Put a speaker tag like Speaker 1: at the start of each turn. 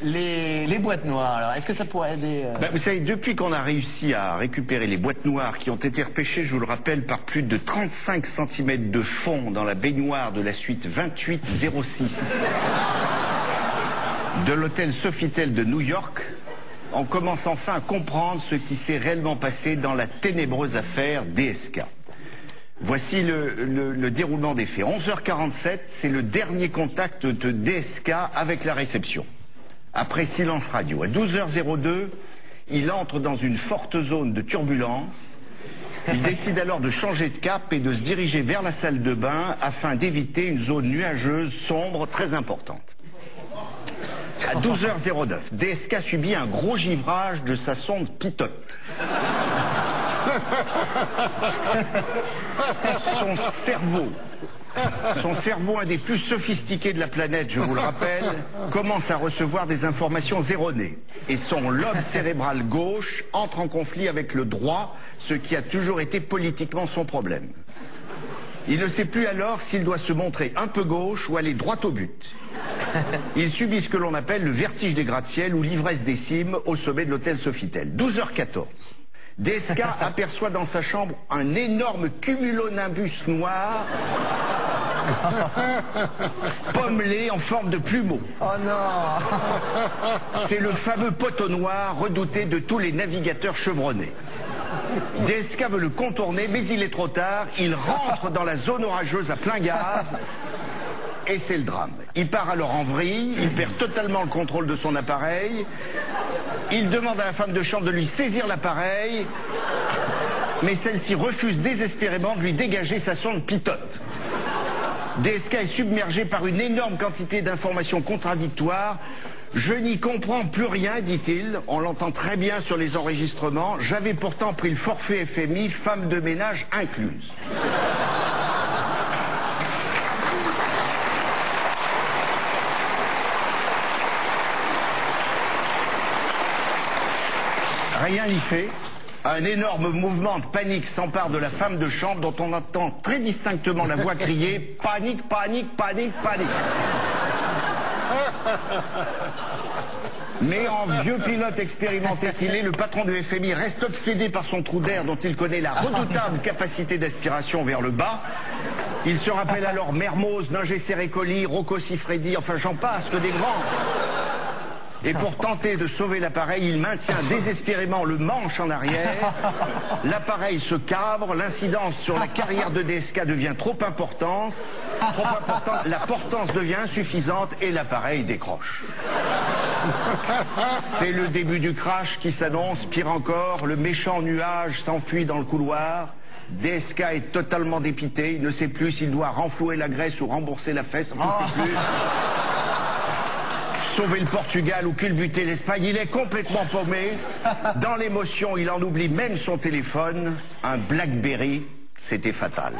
Speaker 1: Les boîtes noires, alors, est-ce que ça pourrait aider
Speaker 2: Vous savez, depuis qu'on a réussi à récupérer les boîtes noires qui ont été repêchées, je vous le rappelle, par plus de 35 cm de fond dans la baignoire de la suite 2806 de l'hôtel Sofitel de New York, on commence enfin à comprendre ce qui s'est réellement passé dans la ténébreuse affaire DSK. Voici le déroulement des faits. 11h47, c'est le dernier contact de DSK avec la réception. Après silence radio. À 12h02, il entre dans une forte zone de turbulence. Il décide alors de changer de cap et de se diriger vers la salle de bain afin d'éviter une zone nuageuse, sombre, très importante. À 12h09, DSK subit un gros givrage de sa sonde Pitote. Son cerveau, un des plus sophistiqués de la planète, je vous le rappelle, commence à recevoir des informations erronées. Et son lobe cérébral gauche entre en conflit avec le droit, ce qui a toujours été politiquement son problème. Il ne sait plus alors s'il doit se montrer un peu gauche ou aller droit au but. Il subit ce que l'on appelle le vertige des gratte-ciel ou l'ivresse des cimes au sommet de l'hôtel Sofitel. 12h14. DSK aperçoit dans sa chambre un énorme cumulonimbus noir pommelé en forme de plumeau.
Speaker 1: Oh non!
Speaker 2: C'est le fameux poteau noir redouté de tous les navigateurs chevronnés. DSK veut le contourner, mais il est trop tard. Il rentre dans la zone orageuse à plein gaz. Et c'est le drame. Il part alors en vrille, il perd totalement le contrôle de son appareil. Il demande à la femme de chambre de lui saisir l'appareil, mais celle-ci refuse désespérément de lui dégager sa sonde Pitote. DSK est submergé par une énorme quantité d'informations contradictoires. Je n'y comprends plus rien, dit-il. On l'entend très bien sur les enregistrements. J'avais pourtant pris le forfait FMI, femme de ménage incluse. Rien n'y fait. Un énorme mouvement de panique s'empare de la femme de chambre dont on entend très distinctement la voix crier « Panique, panique, panique, panique ». Mais en vieux pilote expérimenté qu'il est, le patron du FMI reste obsédé par son trou d'air dont il connaît la redoutable capacité d'aspiration vers le bas. Il se rappelle alors Mermoz, Ninger Serrecoli, Rocco Siffredi, enfin j'en passe, que des grands. Et pour tenter de sauver l'appareil, il maintient désespérément le manche en arrière. L'appareil se cabre, l'incidence sur la carrière de DSK devient trop importante, la portance devient insuffisante et l'appareil décroche. C'est le début du crash qui s'annonce. Pire encore, le méchant nuage s'enfuit dans le couloir. DSK est totalement dépité, il ne sait plus s'il doit renflouer la graisse ou rembourser la fesse, enfin, il ne sait plus. Sauver le Portugal ou culbuter l'Espagne, il est complètement paumé. Dans l'émotion, il en oublie même son téléphone. Un BlackBerry, c'était fatal.